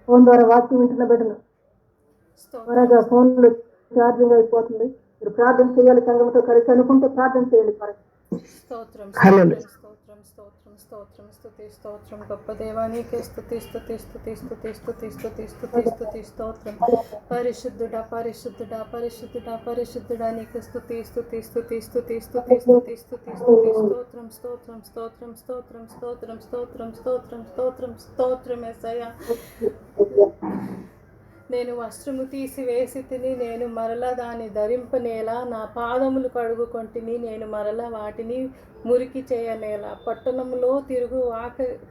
Phone ద్వారా వాక్యం వింటున్న బిడ్డలు త్వరగా ఫోన్లు ఛార్జింగ్ అయిపోతుంది. మీరు ప్రార్థన చేయాలి, సంఘంతో కలిసి అనుకుంటే ప్రార్థన చేయాలి. స్తోత్రం స్తోత్రం స్తోత్రం స్తోత్రం స్తోత్రం స్తుతి స్తోత్రం గొప్ప దేవానికి స్తుతి స్తుతి స్తుతి స్తుతి స్తుతి స్తుతి స్తుతి స్తుతి స్తోత్రం. పరిశుద్ధుడా పరిశుద్ధుడా పరిశుద్ధుడా పరిశుద్ధుడా నీకు స్తుతి స్తుతి స్తుతి స్తుతి స్తుతి స్తుతి స్తుతి స్తుతి స్తోత్రం స్తోత్రం స్తోత్రం స్తోత్రం స్తోత్రం స్తోత్రం స్తోత్రం స్తోత్రం స్తోత్రం యేసయ్యా. నేను వస్త్రము తీసివేసి తిని, నేను మరలా దాన్ని ధరింపనేలా. నా పాదములు కడుగుకొంటిని, నేను మరలా వాటిని మురికి చేయనేలా. పట్టణంలో తిరుగు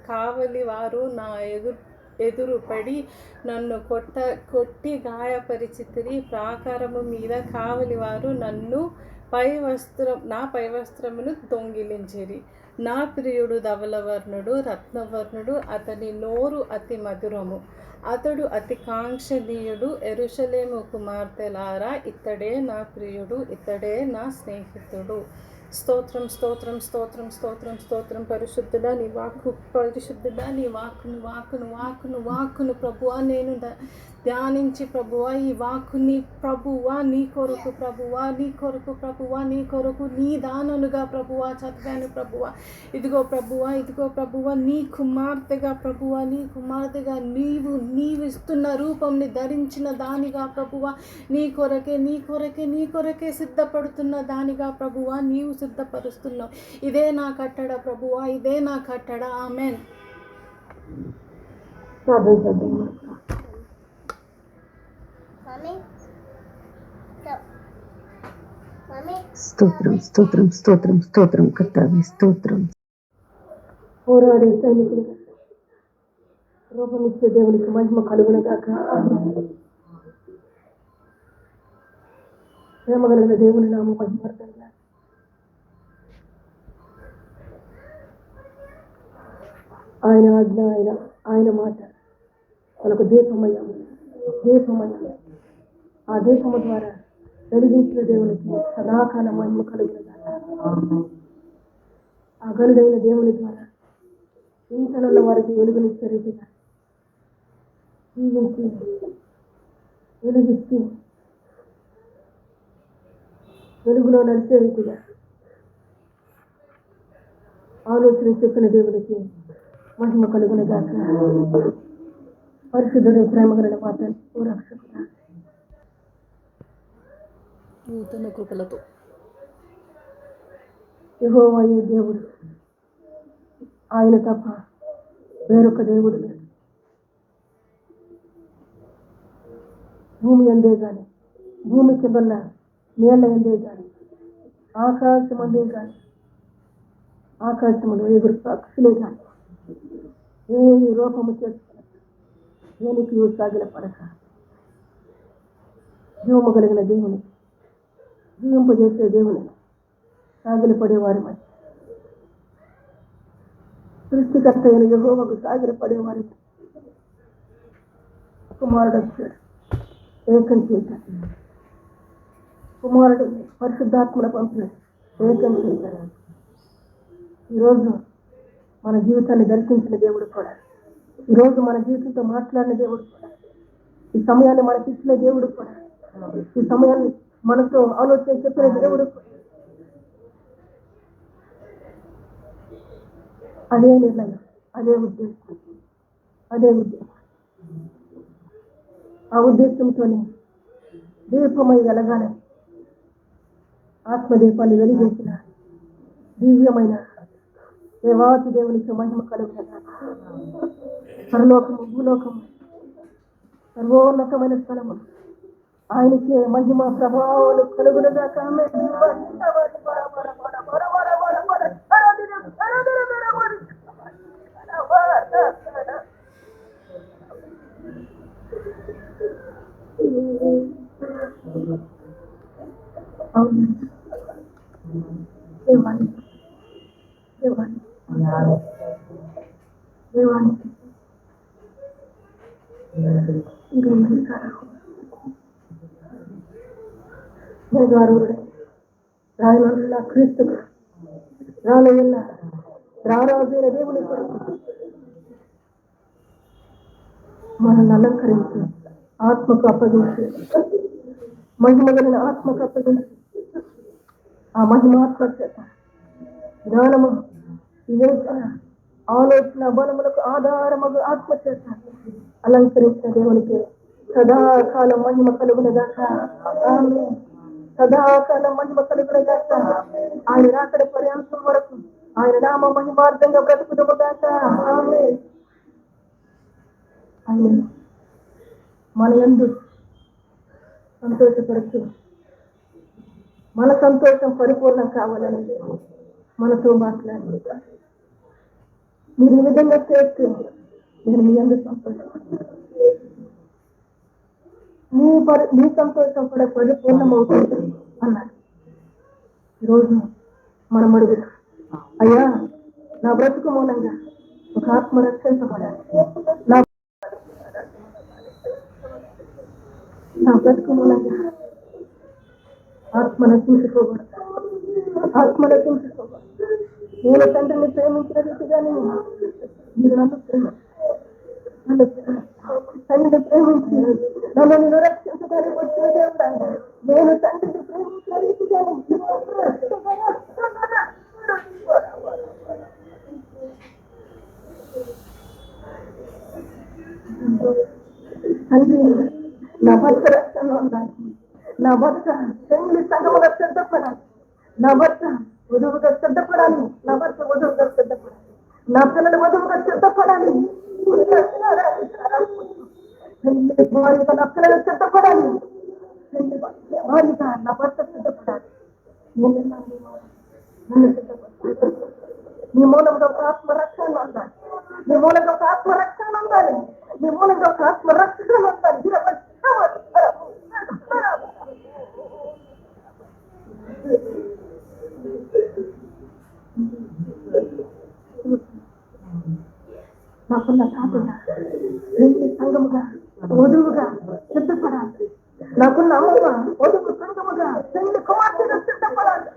కావలి వారు నా ఎదురుపడి నన్ను కొట్టి గాయపరిచితిరి. ప్రాకారము మీద కావలి వారు నా పై వస్త్రమును దొంగిలించిరి. నా ప్రియుడు ధవలవర్ణుడు రత్నవర్ణుడు, అతని నోరు అతి మధురము, అతడు అతి కాంక్షణీయుడు. యెరూషలేము కుమార్తెలారా, ఇతడే నా ప్రియుడు, ఇతడే నా స్నేహితుడు. స్తోత్రం స్తోత్రం స్తోత్రం స్తోత్రం స్తోత్రం. పరిశుద్ధుడా నీ వాక్కు, పరిశుద్ధుడా నీ వాక్కును వాక్కును వాక్కును వాక్కును ప్రభువా నేను ధ్యానించి ప్రభువా ఈ వాక్కుని ప్రభువా నీ కొరకు ప్రభువా నీ కొరకు ప్రభువా నీ కొరకు నీ దాననుగా ప్రభువా చదివాను ప్రభువా. ఇదిగో ప్రభువా ఇదిగో ప్రభువా నీ కుమార్తెగా ప్రభువా నీ కుమార్తెగా నీవు ఇస్తున్న రూపంని ధరించిన దానిగా ప్రభువా నీ కొరకే సిద్ధపడుతున్న దానిగా ప్రభువా నీవు సిద్ధపరుస్తున్నావు. ఇదే నా కట్టడ ప్రభువా, ఇదే నా కట్టడ. ఆమేన్. స్తోత్రం స్తోత్రం స్తోత్రం స్తోత్రం కర్తావే స్తోత్రం. పోరాడే సైనికులు రూపమిచ్చే దేవునికి మహిమ కలుగునగాక. ప్రేమ కలిగిన దేవుని నామ మహిమర్తంగా. ఆయన ఆజ్ఞ, ఆయన మాట మనకు దీపమయ్యాము. ఆ దీపము ద్వారా వెలిగించిన దేవునికి సదాకాల మహిమ కలుగునగాక. ఆ గనుడైన దేవుని ద్వారా ఇంతనున్న వారికి వెలుగునిచ్చే రీతిగా జీవించి వెలుగిచ్చి వెలుగులో నడిచే రీతిగా ఆలోచన చెప్పిన దేవునికి మహిమ కలుగునగాక. పరిశుద్ధుడు ప్రేమగల మాత్రం రక్షకుడా నూతన కృపలతో యెహోవా ఈ దేవుడు, ఆయన తప్ప వేరొక దేవుడు లేదు. భూమి అందే కానీ, భూమి కింద నీళ్ళ అందే కానీ, ఆకాశం అందే కానీ, ఆకాశంలో ఎగురు పక్షులే కానీ ఏ రూపము చేసుకున్న దేనికి సాగిల పడక జీవము కలిగిన దేవుని, జీవింపజేసే దేవుని సాగిల పడేవారి మధ్య, సృష్టికర్త అయిన యెహోవాకు సాగిల పడేవారి కుమారుడు వచ్చాడు, ఏకం చేశాడు. కుమారుడు పరిశుద్ధాత్మను పంపిణీ ఏకం చేశాడు. ఈరోజు మన జీవితాన్ని దర్శించిన దేవుడు కూడా, ఈరోజు మన జీవితంతో మాట్లాడిన దేవుడు కూడా, ఈ సమయాన్ని మనకి ఇచ్చిన దేవుడు కూడా, ఈ సమయాన్ని మనతో ఆలోచన చెప్పిన దేవుడు కూడా, అదే నిర్ణయం, అదే ఉద్దేశం. ఆ ఉద్దేశంతోనే దీపమై వెలగాలని ఆత్మదీపాన్ని వెలిగించిన దివ్యమైన దేవాతి దేవునికి మహిమ కలుగునగాక. పరలోకము భూలోకము సర్వోన్నతమైన స్థలము ఆయనకే మహిమ ప్రభావాలు కలుగునగాక. దేవానికి రాయనున్న క్రీస్తుకు రానయ్యున్న రారాజైన దేవుని కొరకు మనల్ని అలంకరించి ఆత్మకు అప్పగించి మహిమ కలిగిన ఆత్మకు అప్పగించి ఆ మహిమాత్మ చేత జ్ఞానము వివేచన ఆలోచన బలములకు ఆధారమగు ఆత్మ చేత అలంకరించిన దేవునికి సదాకాలం మహిమ కలుగునగాక. ఆమేన్. సదాకాలం మహిమ కలుగునగాక. ఆయన రాకడ పర్యంతం వరకు ఆయన నామ మహిమార్థంగా బ్రతుకుదుగాక. ఆమేన్. ఆయన మన యందు సంతోషపడుతూ మన సంతోషం పరిపూర్ణం కావాలని మనతో మాట్లాడి మీరు ఈ విధంగా చేస్తే నేను మీ యందు సంతోషపడతాను, మీ సంతోషం కూడా పరిపూర్ణమవుతుంది అన్నాడు. ఈరోజు మనం అడుగుతాం, అయ్యా నా బ్రతుకు మూలంగా ఒక ఆత్మ రక్షించబడాలి, నా బ్రతుకు మూలంగా ఆత్మను చూసుకోకూడదు, ఆత్మను చూసుకోకూడదు. నేను తండ్రిని ప్రేమించిన రీతిగానే మీరు నన్ను తండ్రిని ప్రేమించి నన్ను నేను రక్షించడానికి వచ్చిన దేవుడా, నేను తండ్రిని ప్రేమించిన రీతిగానే తండ్రి నా భర్త రక్షణలో ఉండాలి, నా భర్త పెళ్లి సంఘముగా సిద్ధపడాలి, నా భర్త వధువుగా సిద్ధపడాలి, నా భర్త వధువుగా సిద్ధపడాలి, నా పిల్లలు వధువుగా సిద్ధపడాలి, నా పిల్లలు సిద్ధపడాలి, నా భర్త సిద్ధపడాలి. నీ మూలంగా ఒక ఆత్మ రక్షణ ఉండాలి, నీ మూలంగా ఒక ఆత్మ రక్షణ ఉండాలి, నీ మూలంగా ఒక ఆత్మ రక్షణ ఉండాలి. నాకున్న తాతగా పెళ్లి సంఘముగా వధువుగా సిద్ధపడాలి, నాకున్న అమ్మగా వధువు సంఘముగా పెళ్లి కుమార్తెగా సిద్ధపడాలి.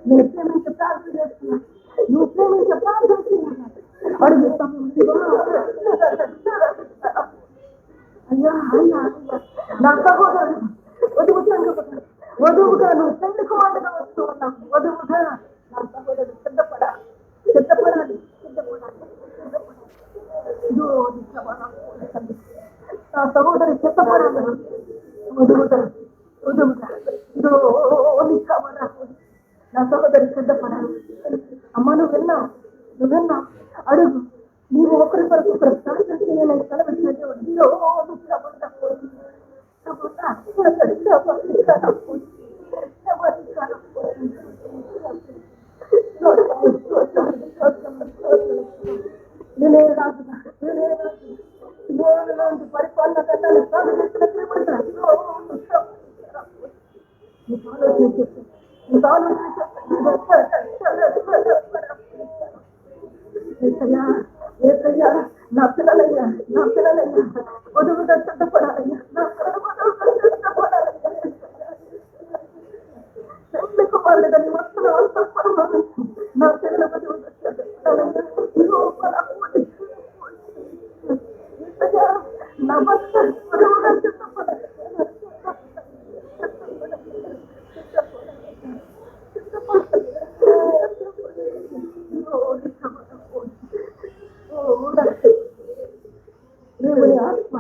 నేను ప్రేమించే ప్రార్థన చేస్తున్నా, నువ్వు ప్రేమించే ప్రార్థన చేయాలి. అడుగుతాను అయ్యా అయ్యా నా సహోదరు వధువు సంఘముగా వధువుగా నువ్వు పెళ్లి కుమార్తెగా వస్తూ ఉన్నావు, వధువుగా నా సహోదరుడు సిద్ధపడాలి, సిద్ధపడాలి, సిద్ధపడాలి. నా సహోదరు సిద్ధపడాలి, వధువుగా వధువుగా నా సహోదరు సిద్ధపడాలి. అమ్మ నువ్వు విన్నావు, అడుగు. నీవు ఒకరి కొరకు ఒకరు ప్రార్థన చేయాలని సెలవిచ్చిన దేవుడు నేనే రాజుగా, నేనే రాజు, లోనులోంచి పరిపాలన కట్టాలి సాధించిన నీకు ఆలోచన చెప్పు, నీకు ఆలోచన చెప్పు. ఏసయ్యా నా పిల్లలయ్యా, నా పిల్లలయ్యా వధువుగా సిద్ధపడాలయ్యా, నా పిల్లలు వధువుగా సిద్ధపడాలయ్యా. పెళ్లి కుమారుడుగా నీ వస్తున్న అంతఃపురంలో నా పిల్లల వధువుగా సిద్ధపడాలయ్యా. నా భర్త వధువుగా సిద్ధపడాలి. దేవుని ఆత్మ,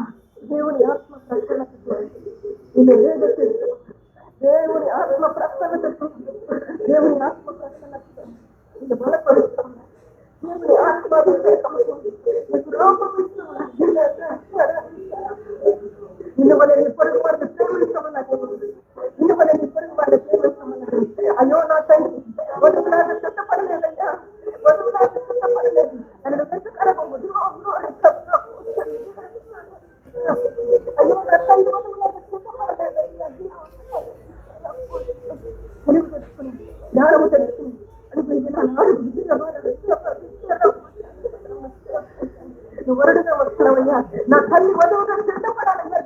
దేవుని ఆత్మ ప్రసన్నత దేవుని ఆత్మ ప్రసన్నత, దేవుని ఆత్మ ప్రసన్నత ఇది బలపరుస్తున్నా, దేవుని ఆత్మాభిషేకం నీకు లోపమిస్తున్నా. నిన్ను వల్ల నీ పొరుగు వారిని ప్రేమించమన్నా, నిన్ను వల్ల నీ పొరుగు వారిని ప్రేమించమన్నా. అయ్యో నా తండ్రి వధువులాగా సిద్ధపడలేదయ్యా, వధువులాగా సిద్ధపడలేదు నన్ను వెంటకరము అయ్యో నా తండ్రి వధువులాగా సిద్ధపడలేదయ్యా. తెలుగు తెచ్చుకుని జ్ఞానము తెలుసుకుని నువ్వు వరుడుగా వస్తున్నావయ్యా, నా తల్లి వధువుగా సిద్ధపడాలయ్యా.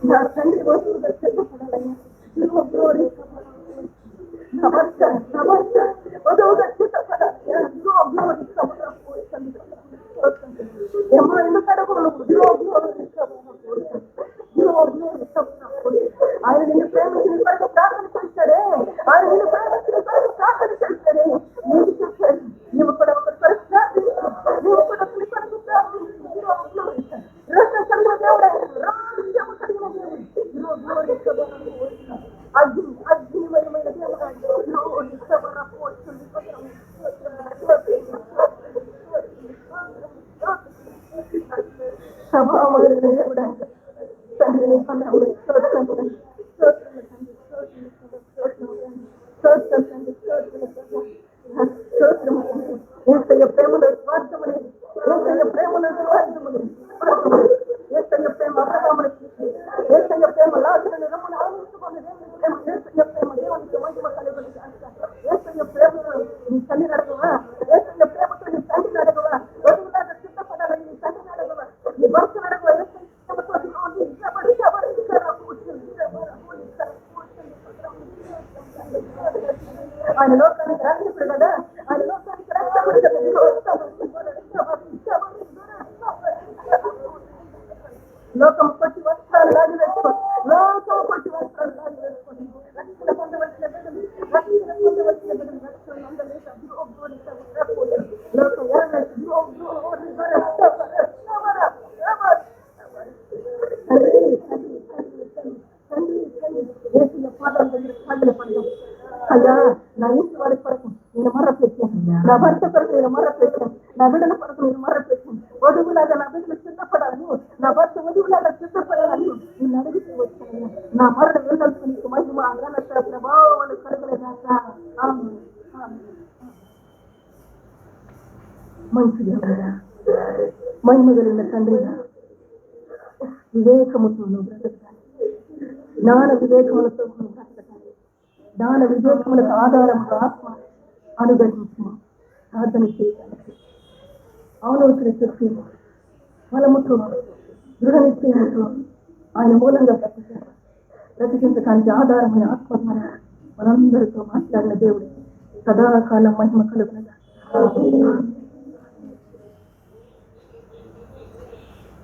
నా తండ్రి వస్తువుగా సిద్ధపడాలయ్యా. ఇదిగో glory. నమస్తే నమస్తే వధువుగా సిద్ధపడాలయ్యా. ఇదిగో glory. ఏమో ఎందుకు అడగవు నువ్వు? ఇదిగో glory. ఇదిగో glory. ఆయన నిన్ను ప్రేమించిన కొరకు ప్రార్థన చేస్తాడే. ఆయన నిన్ను ప్రేమించిన కొరకు ప్రార్థన చేస్తాడే. నీకు చెప్పాడు నువ్వు కూడా ఒకరి కొరకు ప్రార్థించు. నువ్వు కూడా ఒకరి కొరకు ప్రార్థించు. ఇదిగో glory. రక్షణ దేవుడే రాజ్యము కలిగిన దేవుడు. ఇదిగో glory. అగ్ని అగ్నిమయమైన దేవుడా. glory. సభామైన దేవుడా. తండ్రి నీ పనులు ఏసయ్య ప్రేమలో స్వార్థము లేదు. ఏసయ్య ప్రేమలో స్వార్థము లేదు. ఏసయ్య ప్రేమ అబ్రహామును చూసి, ఏసయ్య ప్రేమ లాజరును రమ్మని ఆనందించుకుని, ఏసయ్య ప్రేమ దేవునికి మహిమ కలుగును గాక. ఏసయ్య ప్రేమలో నీ తల్లిని అడగవా? ఏసయ్య ప్రేమతో నీ తండ్రిని అడగవా? వధువులాగా సిద్ధపడాలని నీ తండ్రిని అడగవా? నీ భర్తను అడగవా? ఏసయ్య ప్రేమతో ఆయన లోకానికి రక్షకుడు కదా. ఆయన లోకానికి రక్షకుడు కదా. లోకం కొట్టి వస్త్రాలు లాగి వేసుకో. లోకం కొట్టి వస్త్రాలు లాగి వేసుకోండి. రక్షణ పొందవలసిన బిడ్డలు, రక్షణ పొందవలసిన బిడ్డలు, రక్షణ అందలేక లోకం అయ్యా, నా ఇంటి వారి కొరకు నేను మర్ర పెట్టాను. నా భర్త కొరకు నేను మర్ర పెట్టాను. నా బిడ్డల కొరకు నేను మర్ర పెట్టాను. వధువులాగా నా బిడ్డలు సిద్ధపడాలని, నా భర్త వధువులాగా సిద్ధపడాలని నేను అడుగుతూ వచ్చాను. నా మరణ వెళ్ళాల్సి నీకు మహిమ ఘనత ప్రభావాలు కలగలేదాక. మంచి దేవుడా, మహిమ కలిగిన తండ్రిగా, వివేకముతో నువ్వు బ్రతకాలి. జ్ఞాన వివేకములతో నువ్వు బ్రతకాలి. జ్ఞాన వివేకములకు ఆధారముగా ఆత్మ అనుగ్రహించి ప్రార్థన చేయాలి. ఆలోచన శక్తి బలముతో దృఢ నిశ్చయముతో ఆయన మూలంగా బ్రతికించడానికి ఆధారమైన ఆత్మ ద్వారా మనందరితో మాట్లాడిన దేవుడు సదాకాలం మహిమ కలుగునగా.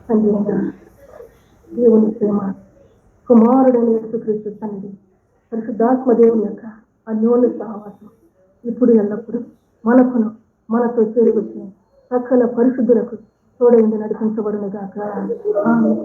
తండ్రి దేవుని ప్రేమ, కుమారుడైన యేసుక్రీస్తు తండ్రి, పరిశుద్ధాత్మ దేవుని యొక్క అన్యోన్య సహవాసం ఇప్పుడు ఎల్లప్పుడూ మనకును మనతో చేరువచ్చిన సకల పరిశుద్ధులకు తోడైంది నడిపించబడును గాక. ఆమేన్.